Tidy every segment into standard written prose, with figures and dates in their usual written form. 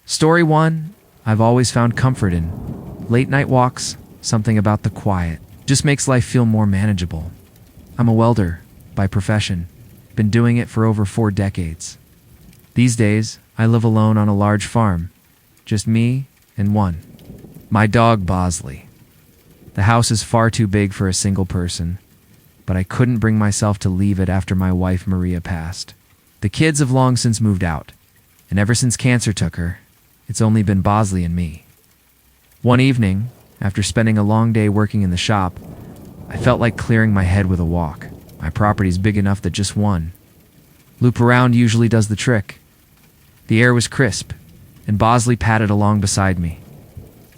Story 1. I've always found comfort in late night walks. Something about the quiet just makes life feel more manageable. I'm a welder by profession. Been doing it for over 4 decades. These days, I live alone on a large farm. Just me and my dog Bosley. The house is far too big for a single person, but I couldn't bring myself to leave it after my wife Maria passed. The kids have long since moved out, and ever since cancer took her, it's only been Bosley and me. One evening, after spending a long day working in the shop, I felt like clearing my head with a walk. My property's big enough that just one loop around usually does the trick. The air was crisp, and Bosley padded along beside me.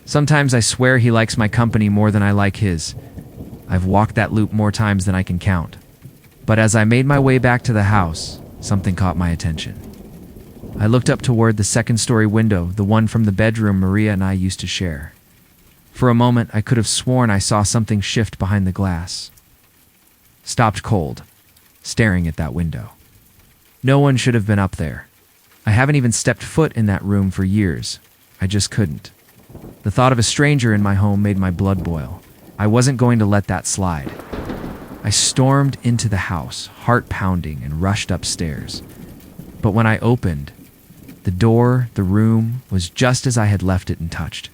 Sometimes I swear he likes my company more than I like his. I've walked that loop more times than I can count. But as I made my way back to the house, something caught my attention. I looked up toward the second-story window, the one from the bedroom Maria and I used to share. For a moment, I could have sworn I saw something shift behind the glass. Stopped cold, staring at that window. No one should have been up there. I haven't even stepped foot in that room for years. I just couldn't. The thought of a stranger in my home made my blood boil. I wasn't going to let that slide. I stormed into the house, heart pounding, and rushed upstairs. But when I opened the door, the room was just as I had left it untouched.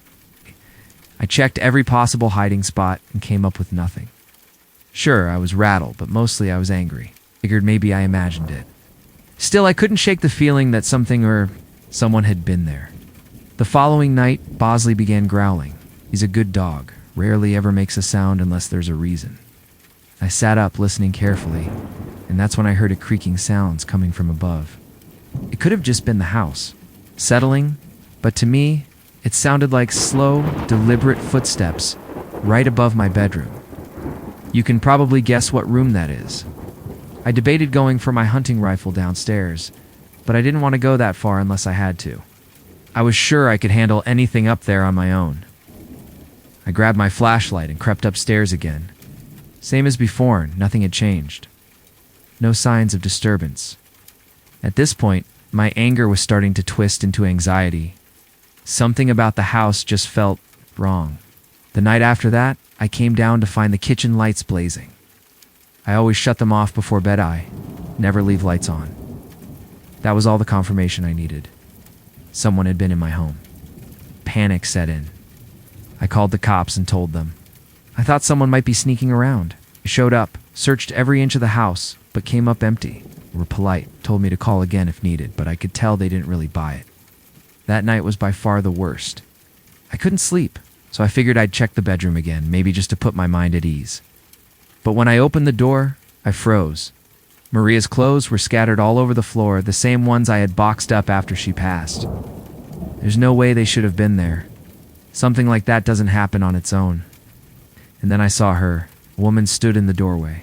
I checked every possible hiding spot and came up with nothing. Sure, I was rattled, but mostly I was angry. Figured maybe I imagined it. Still, I couldn't shake the feeling that something or someone had been there. The following night, Bosley began growling. He's a good dog, rarely ever makes a sound unless there's a reason. I sat up, listening carefully, and that's when I heard a creaking sounds coming from above. It could have just been the house, settling, but to me, it sounded like slow, deliberate footsteps right above my bedroom. You can probably guess what room that is. I debated going for my hunting rifle downstairs, but I didn't want to go that far unless I had to. I was sure I could handle anything up there on my own. I grabbed my flashlight and crept upstairs again. Same as before, nothing had changed. No signs of disturbance. At this point, my anger was starting to twist into anxiety. Something about the house just felt wrong. The night after that, I came down to find the kitchen lights blazing. I always shut them off before bed. I never leave lights on. That was all the confirmation I needed. Someone had been in my home. Panic set in. I called the cops and told them. I thought someone might be sneaking around. I showed up, searched every inch of the house, but came up empty. They were polite, told me to call again if needed, but I could tell they didn't really buy it. That night was by far the worst. I couldn't sleep, so I figured I'd check the bedroom again, maybe just to put my mind at ease. But when I opened the door, I froze. Maria's clothes were scattered all over the floor, the same ones I had boxed up after she passed. There's no way they should have been there. Something like that doesn't happen on its own. And then I saw her. A woman stood in the doorway,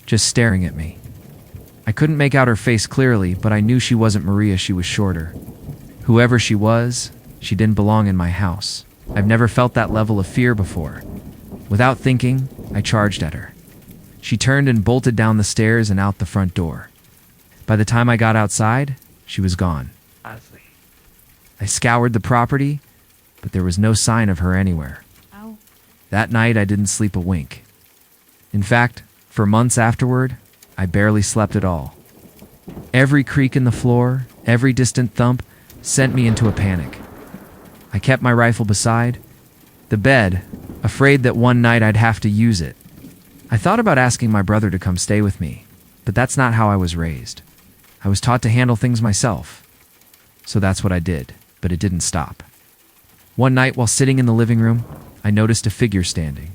just staring at me. I couldn't make out her face clearly, but I knew she wasn't Maria. She was shorter. Whoever she was, she didn't belong in my house. I've never felt that level of fear before. Without thinking, I charged at her. She turned and bolted down the stairs and out the front door. By the time I got outside, she was gone. I scoured the property, but there was no sign of her anywhere. Ow. That night, I didn't sleep a wink. In fact, for months afterward, I barely slept at all. Every creak in the floor, every distant thump, sent me into a panic. I kept my rifle beside the bed, afraid that one night I'd have to use it. I thought about asking my brother to come stay with me, but that's not how I was raised. I was taught to handle things myself. So that's what I did, but it didn't stop. One night while sitting in the living room, I noticed a figure standing.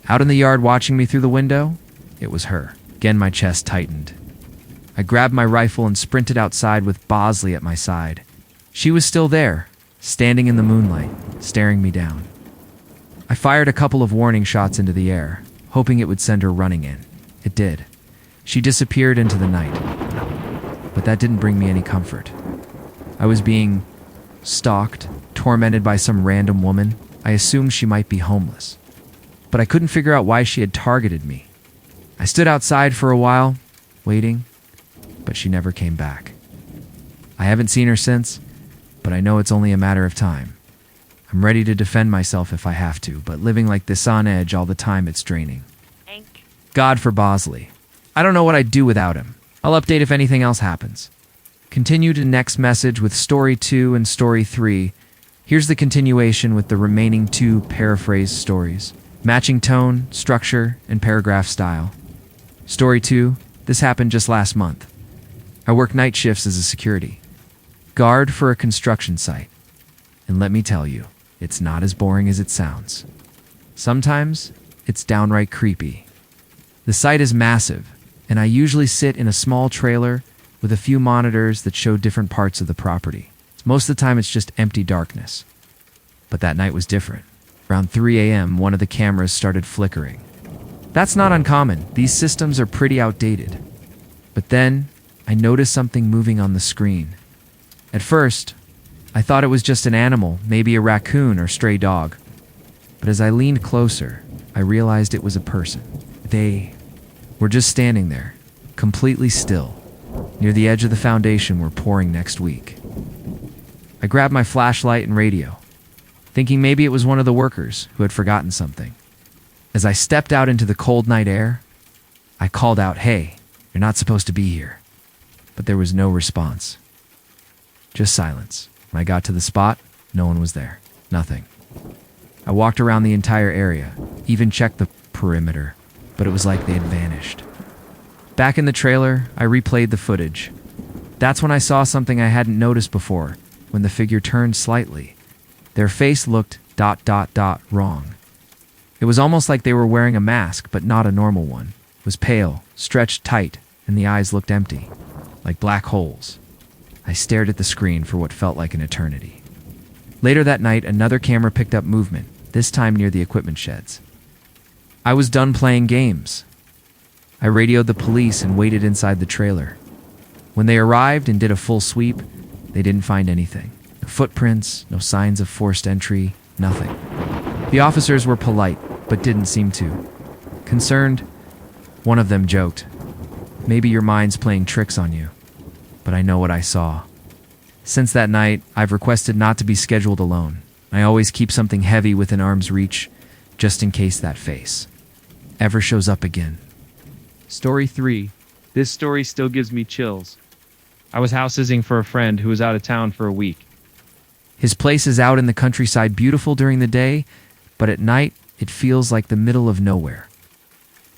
Out in the yard watching me through the window, it was her. Again, my chest tightened. I grabbed my rifle and sprinted outside with Bosley at my side. She was still there, standing in the moonlight, staring me down. I fired a couple of warning shots into the air, hoping it would send her running in. It did. She disappeared into the night. But that didn't bring me any comfort. I was being stalked, tormented by some random woman. I assumed she might be homeless. But I couldn't figure out why she had targeted me. I stood outside for a while, waiting, but she never came back. I haven't seen her since, but but I know it's only a matter of time. I'm ready to defend myself if I have to, but living like this on edge all the time, it's draining. God for Bosley. I don't know what I'd do without him. I'll update if anything else happens. Continue to next message with Story 2 and Story 3. Here's the continuation with the remaining 2 paraphrased stories. Matching tone, structure, and paragraph style. Story 2. This happened just last month. I work night shifts as a security guard for a construction site. And let me tell you, it's not as boring as it sounds. Sometimes, it's downright creepy. The site is massive, and I usually sit in a small trailer with a few monitors that show different parts of the property. Most of the time, it's just empty darkness. But that night was different. Around 3 a.m., one of the cameras started flickering. That's not uncommon. These systems are pretty outdated. But then, I noticed something moving on the screen. At first, I thought it was just an animal, maybe a raccoon or stray dog. But as I leaned closer, I realized it was a person. They were just standing there, completely still, near the edge of the foundation we're pouring next week. I grabbed my flashlight and radio, thinking maybe it was one of the workers who had forgotten something. As I stepped out into the cold night air, I called out, "Hey, you're not supposed to be here." But there was no response. Just silence. When I got to the spot, no one was there. Nothing. I walked around the entire area, even checked the perimeter, but it was like they had vanished. Back in the trailer, I replayed the footage. That's when I saw something I hadn't noticed before, when the figure turned slightly. Their face looked ... wrong. It was almost like they were wearing a mask, but not a normal one. It was pale, stretched tight, and the eyes looked empty, like black holes. I stared at the screen for what felt like an eternity. Later that night, another camera picked up movement, this time near the equipment sheds. I was done playing games. I radioed the police and waited inside the trailer. When they arrived and did a full sweep, they didn't find anything. No footprints, no signs of forced entry, nothing. The officers were polite, but didn't seem to. Concerned, one of them joked, "Maybe your mind's playing tricks on you." But I know what I saw. Since that night, I've requested not to be scheduled alone. I always keep something heavy within arm's reach, just in case that face ever shows up again. Story 3. This story still gives me chills. I was house sitting for a friend who was out of town for a week. His place is out in the countryside, beautiful during the day, but at night, it feels like the middle of nowhere.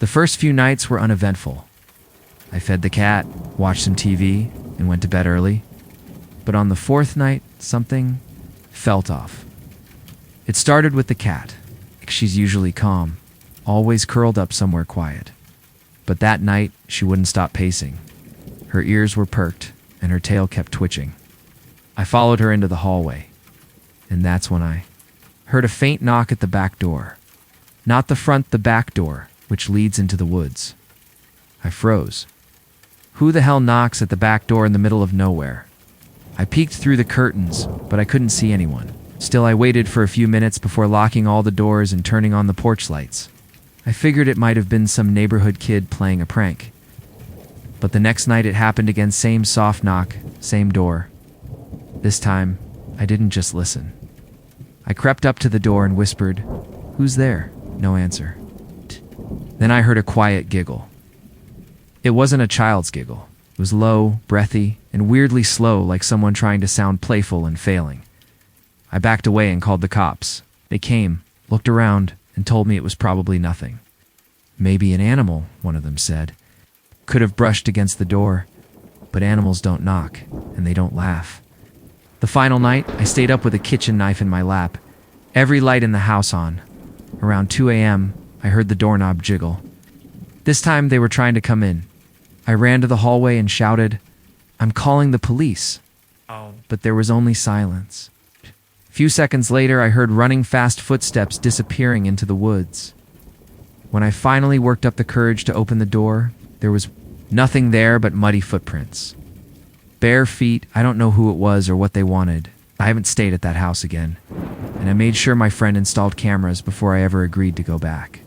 The first few nights were uneventful. I fed the cat, watched some TV, and went to bed early. But on the 4th night, something felt off. It started with the cat. She's usually calm, always curled up somewhere quiet. But that night, she wouldn't stop pacing. Her ears were perked, and her tail kept twitching. I followed her into the hallway, and that's when I heard a faint knock at the back door. Not the front, the back door, which leads into the woods. I froze. Who the hell knocks at the back door in the middle of nowhere? I peeked through the curtains, but I couldn't see anyone. Still, I waited for a few minutes before locking all the doors and turning on the porch lights. I figured it might have been some neighborhood kid playing a prank. But the next night it happened again, same soft knock, same door. This time, I didn't just listen. I crept up to the door and whispered, "Who's there?" No answer. Then I heard a quiet giggle. It wasn't a child's giggle. It was low, breathy, and weirdly slow, like someone trying to sound playful and failing. I backed away and called the cops. They came, looked around, and told me it was probably nothing. "Maybe an animal," one of them said. "Could have brushed against the door, but animals don't knock, and they don't laugh." The final night, I stayed up with a kitchen knife in my lap, every light in the house on. Around 2 a.m., I heard the doorknob jiggle. This time they were trying to come in. I ran to the hallway and shouted, "I'm calling the police." But there was only silence. A few seconds later, I heard running fast footsteps disappearing into the woods. When I finally worked up the courage to open the door, there was nothing there but muddy footprints. Bare feet. I don't know who it was or what they wanted. I haven't stayed at that house again, and I made sure my friend installed cameras before I ever agreed to go back.